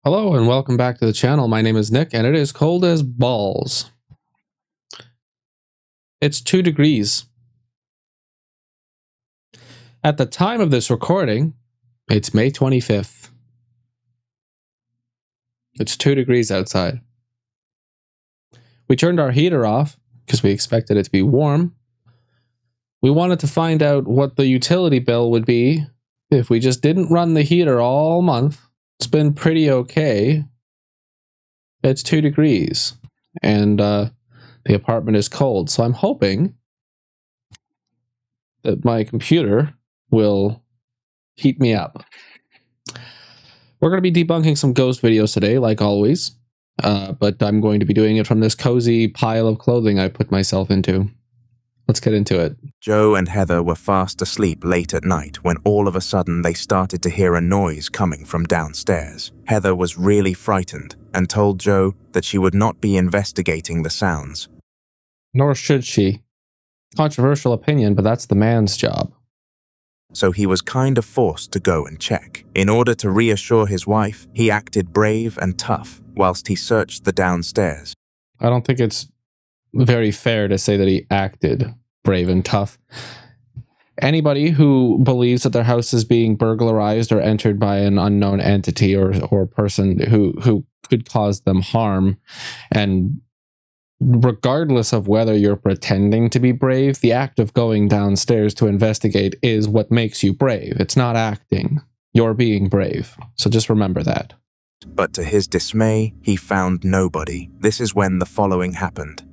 Hello and welcome back to the channel. My name is Nick and it is cold as balls. It's 2 degrees. At the time of this recording, it's May 25th. It's 2 degrees outside. We turned our heater off because we expected it to be warm. We wanted to find out what the utility bill would be if we just didn't run the heater all month. It's been pretty okay. It's 2 degrees and the apartment is cold, so I'm hoping that my computer will heat me up. We're going to be debunking some ghost videos today, like always, but I'm going to be doing it from this cozy pile of clothing I put myself into. Let's get into it. Joe and Heather were fast asleep late at night when all of a sudden they started to hear a noise coming from downstairs. Heather was really frightened and told Joe that she would not be investigating the sounds. Nor should she. Controversial opinion, but that's the man's job. So he was kind of forced to go and check. In order to reassure his wife, he acted brave and tough whilst he searched the downstairs. I don't think it's very fair to say that he acted brave and tough. Anybody who believes that their house is being burglarized or entered by an unknown entity or person who could cause them harm, and regardless of whether you're pretending to be brave, the act of going downstairs to investigate is what makes you brave. It's not acting. You're being brave. So just remember that. But to his dismay, he found nobody. This is when the following happened.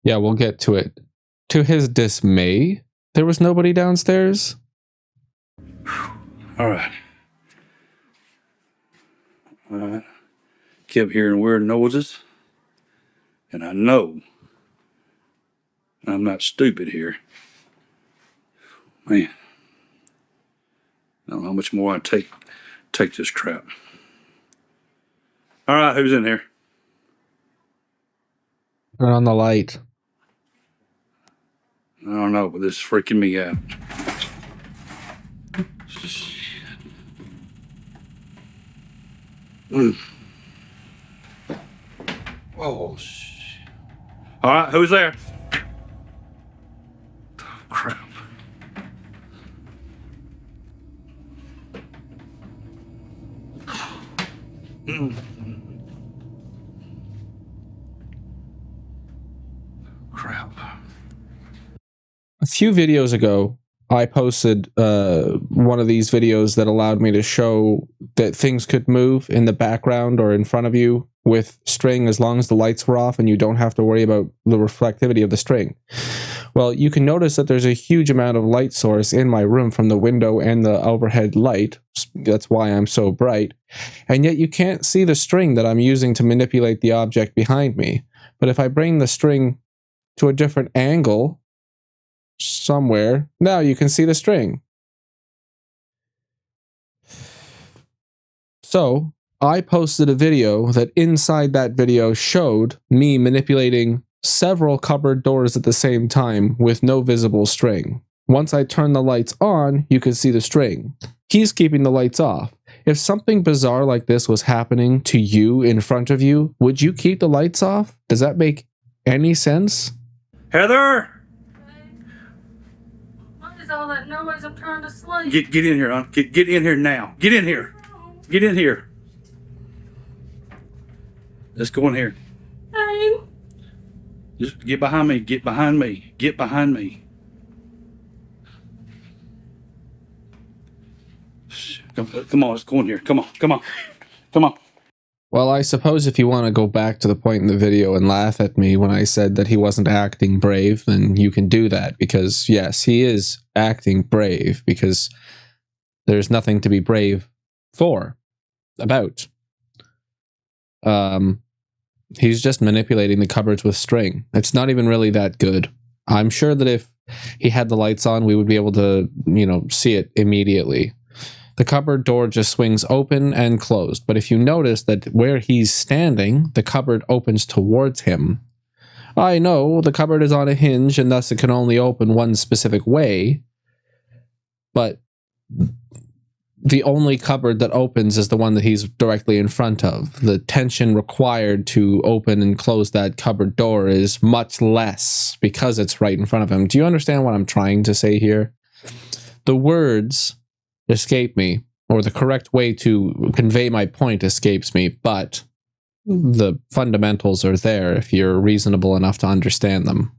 Yeah, we'll get to it. To his dismay, there was nobody downstairs? All right. Kept hearing weird noises. And I know I'm not stupid here. Man. I don't know how much more I take this crap. All right, who's in here? Turn on the light. I don't know, but this is freaking me out. Oh, shit. All right, who's there? Oh, crap. Crap. A few videos ago, I posted one of these videos that allowed me to show that things could move in the background or in front of you with string as long as the lights were off and you don't have to worry about the reflectivity of the string. Well, you can notice that there's a huge amount of light source in my room from the window and the overhead light. That's why I'm so bright. And yet you can't see the string that I'm using to manipulate the object behind me. But if I bring the string to a different angle somewhere, now you can see the string. So I posted a video that inside that video showed me manipulating several cupboard doors at the same time with no visible string. Once I turn the lights on, you can see the string. He's keeping the lights off. If something bizarre like this was happening to you in front of you, would you keep the lights off? Does that make any sense? Heather! What is all that noise? I'm trying to sleep. Get in here, hon. Get in here now. Get in here. Get in here. Let's go in here. Hey. Just get behind me. Get behind me. Get behind me. Come on, let's go in here. Come on, come on, come on. Well, I suppose if you want to go back to the point in the video and laugh at me when I said that he wasn't acting brave, then you can do that, because yes, he is acting brave, because there's nothing to be brave about. He's just manipulating the cupboards with string. It's not even really that good. I'm sure that if he had the lights on, we would be able to, see it immediately. The cupboard door just swings open and closed, but if you notice that where he's standing, the cupboard opens towards him. I know the cupboard is on a hinge and thus it can only open one specific way, but the only cupboard that opens is the one that he's directly in front of. The tension required to open and close that cupboard door is much less because it's right in front of him. Do you understand what I'm trying to say here? The words escape me, or the correct way to convey my point escapes me, but the fundamentals are there if you're reasonable enough to understand them.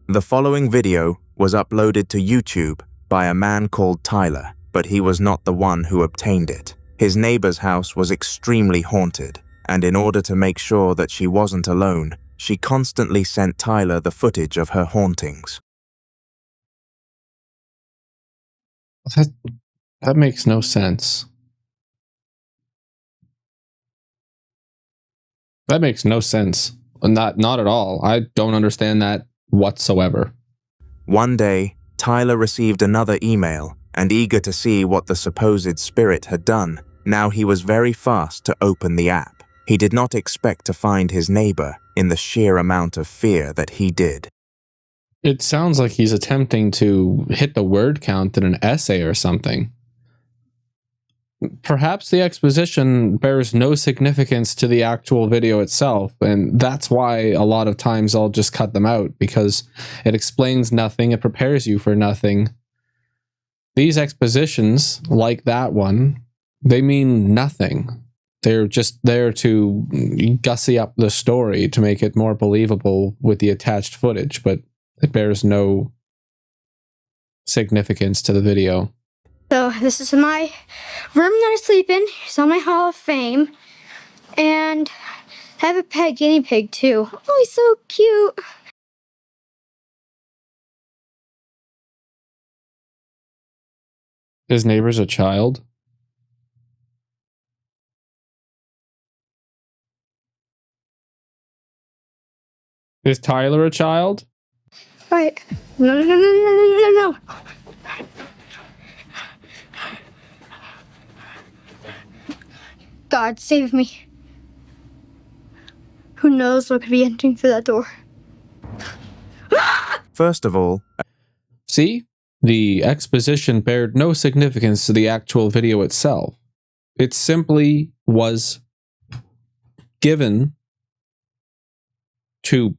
The following video was uploaded to YouTube by a man called Tyler, but he was not the one who obtained it. His neighbor's house was extremely haunted, and in order to make sure that she wasn't alone, she constantly sent Tyler the footage of her hauntings. That makes no sense. That makes no sense. Not at all. I don't understand that whatsoever. One day, Tyler received another email, and eager to see what the supposed spirit had done, now he was very fast to open the app. He did not expect to find his neighbor in the sheer amount of fear that he did. It sounds like he's attempting to hit the word count in an essay or something. Perhaps the exposition bears no significance to the actual video itself, and that's why a lot of times I'll just cut them out, because it explains nothing, it prepares you for nothing. These expositions, like that one, they mean nothing. They're just there to gussy up the story to make it more believable with the attached footage, but it bears no significance to the video. So this is my room that I sleep in. It's on my Hall of Fame. And I have a pet guinea pig too. Oh, he's so cute. His neighbor's a child? Is Tyler a child? Right. No. God, save me. Who knows what could be entering through that door? First of all, See? The exposition bared no significance to the actual video itself. It simply was given to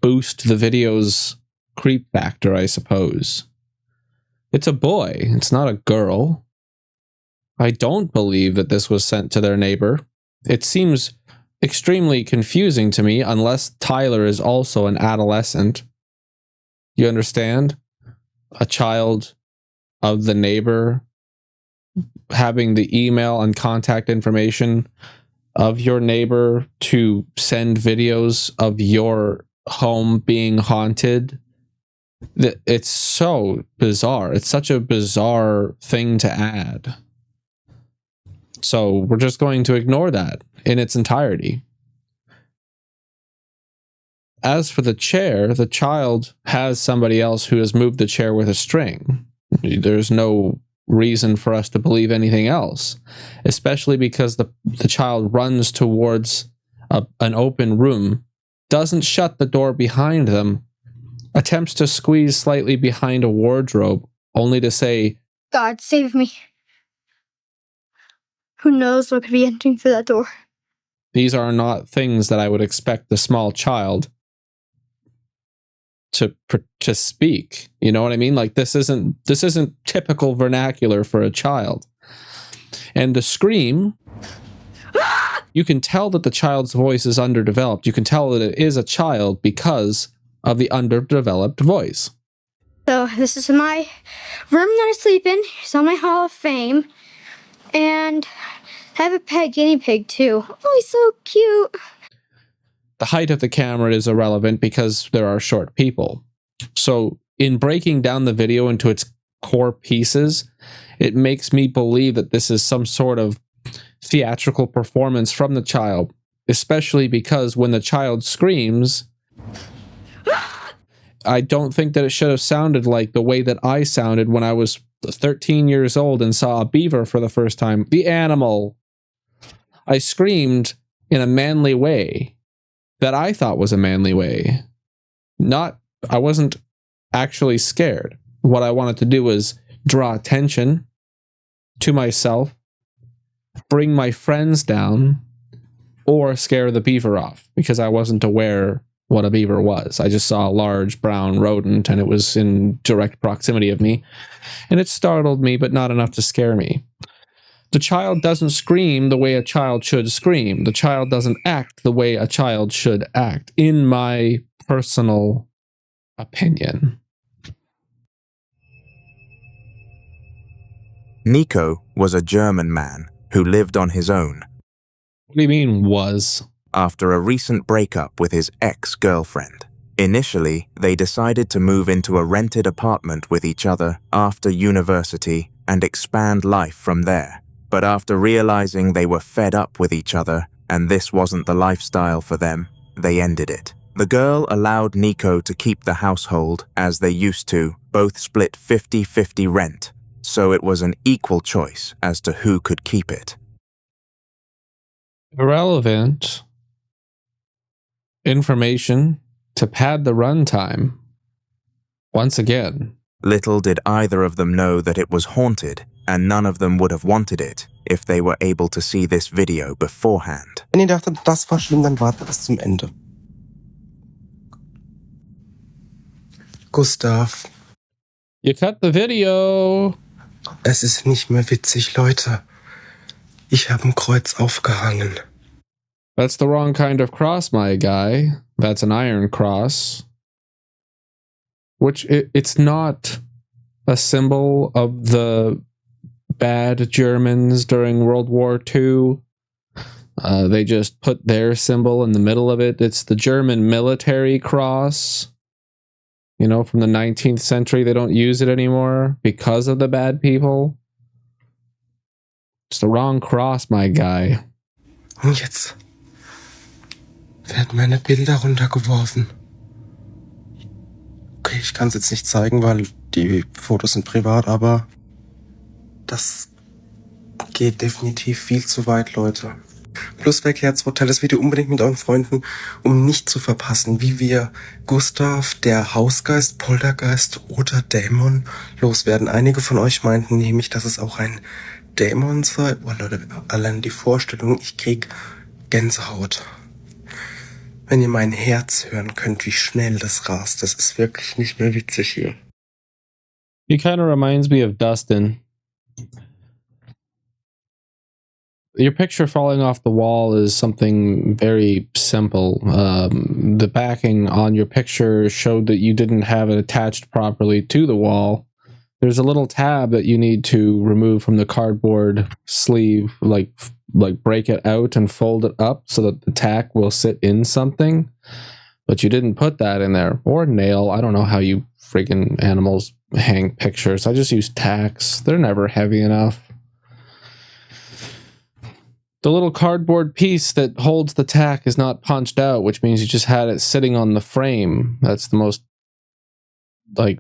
boost the video's creep factor, I suppose. It's a boy, it's not a girl. I don't believe that this was sent to their neighbor. It seems extremely confusing to me, unless Tyler is also an adolescent. You understand? A child of the neighbor having the email and contact information of your neighbor to send videos of your home being haunted. It's so bizarre. It's such a bizarre thing to add. So we're just going to ignore that in its entirety. As for the chair, the child has somebody else who has moved the chair with a string. There's no reason for us to believe anything else, especially because the child runs towards an open room, doesn't shut the door behind them, attempts to squeeze slightly behind a wardrobe, only to say, God, save me. Who knows what could be entering through that door? These are not things that I would expect the small child to speak. You know what I mean? Like, this isn't typical vernacular for a child. And the scream, you can tell that the child's voice is underdeveloped. You can tell that it is a child because of the underdeveloped voice. So this is my room that I sleep in. It's on my Hall of Fame. And I have a pet guinea pig too. Oh, he's so cute. The height of the camera is irrelevant because there are short people. So in breaking down the video into its core pieces, it makes me believe that this is some sort of theatrical performance from the child, especially because when the child screams, I don't think that it should have sounded like the way that I sounded when I was 13 years old and saw a beaver for the first time. The animal. I screamed in a manly way that I thought was a manly way. I wasn't actually scared. what I wanted to do was draw attention to myself, bring my friends down, or scare the beaver off, because I wasn't aware what a beaver was. I just saw a large brown rodent and it was in direct proximity of me, and it startled me, but not enough to scare me. The child doesn't scream the way a child should scream. The child doesn't act the way a child should act, in my personal opinion. Nico was a German man who lived on his own. What do you mean, was? After a recent breakup with his ex-girlfriend. Initially, they decided to move into a rented apartment with each other after university and expand life from there. But after realizing they were fed up with each other and this wasn't the lifestyle for them, they ended it. The girl allowed Nico to keep the household as they used to, both split 50-50 rent, so it was an equal choice as to who could keep it. Irrelevant information to pad the runtime. Once again. Little did either of them know that it was haunted, and none of them would have wanted it if they were able to see this video beforehand. Wenn ihr dachtet, das war schlimm, dann wartet bis zum Ende. Gustav. You cut the video. Es ist nicht mehr witzig, Leute. Ich habe ein Kreuz aufgehangen. That's the wrong kind of cross, my guy. That's an iron cross. Which, it's not a symbol of the bad Germans during World War II. They just put their symbol in the middle of it. It's the German military cross. You know, from the 19th century. They don't use it anymore because of the bad people. It's the wrong cross, my guy. Und jetzt werden meine Bilder runtergeworfen. Okay, ich kann es jetzt nicht zeigen, weil die Fotos sind privat, aber das geht definitiv viel zu weit, Leute. Pluswerk Herzhotel, das Video unbedingt mit euren Freunden, um nicht zu verpassen, wie wir Gustav, der Hausgeist, Poltergeist oder Dämon loswerden. Einige von euch meinten nämlich, dass es auch ein Dämon sei. Oh Leute, allein die Vorstellung, ich krieg Gänsehaut. Wenn ihr mein Herz hören könnt, wie schnell das rast, das ist wirklich nicht mehr witzig hier. He kind of reminds me of Dustin. Your picture falling off the wall is something very simple. The backing on your picture showed that you didn't have it attached properly to the wall. There's a little tab that you need to remove from the cardboard sleeve, like break it out and fold it up so that the tack will sit in something. But you didn't put that in there. Or nail. I don't know how you freaking animals hang pictures. I just use tacks. They're never heavy enough. The little cardboard piece that holds the tack is not punched out, which means you just had it sitting on the frame. That's the most, like,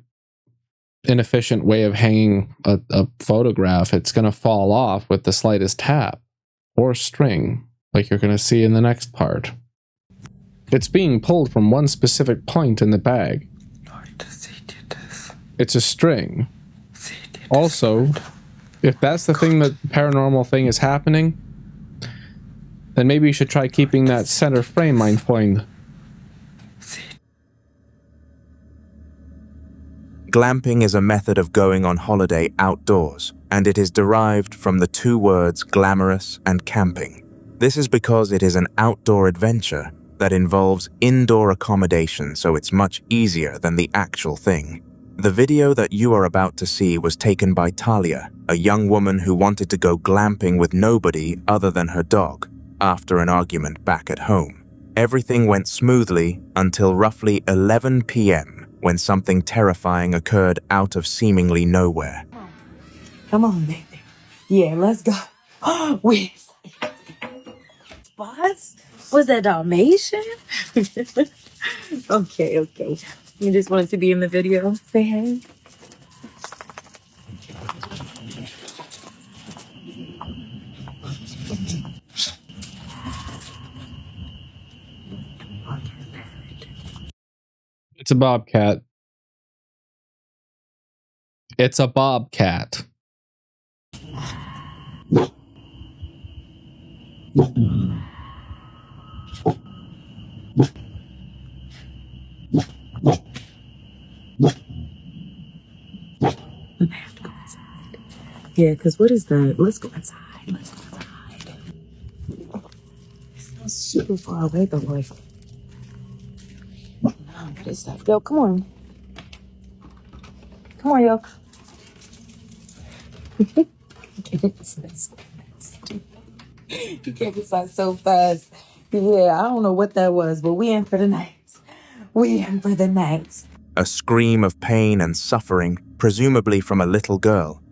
inefficient way of hanging a photograph. It's going to fall off with the slightest tap or string, like you're going to see in the next part. It's being pulled from one specific point in the bag. It's a string. Also, if that's the thing that paranormal thing is happening, then maybe you should try keeping that center frame, mein Freund. Glamping is a method of going on holiday outdoors, and it is derived from the two words glamorous and camping. This is because it is an outdoor adventure that involves indoor accommodation, so it's much easier than the actual thing. The video that you are about to see was taken by Talia, a young woman who wanted to go glamping with nobody other than her dog, after an argument back at home. Everything went smoothly until roughly 11 p.m. when something terrifying occurred out of seemingly nowhere. Come on, baby. Yeah, let's go. Wait. What? Was that Dalmatian? Okay. You just wanted to be in the video. Say hey. It's a bobcat. It's a bobcat. Yeah, because what is that? Let's go inside. Let's go inside. It's not super far away, but like, no, what is that? Yo, come on. Come on, yo. You can't inside so fast. Yeah, I don't know what that was, but we in for the night. We in for the night. A scream of pain and suffering, presumably from a little girl.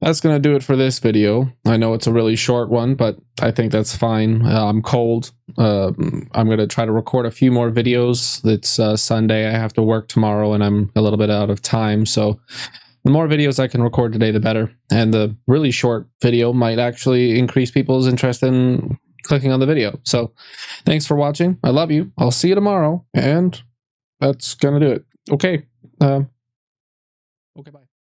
That's going to do it for this video. I know it's a really short one, but I think that's fine. I'm cold. I'm going to try to record a few more videos. It's Sunday. I have to work tomorrow, and I'm a little bit out of time. So the more videos I can record today, the better. And the really short video might actually increase people's interest in clicking on the video. So thanks for watching. I love you. I'll see you tomorrow. And that's going to do it. Okay. Okay, bye.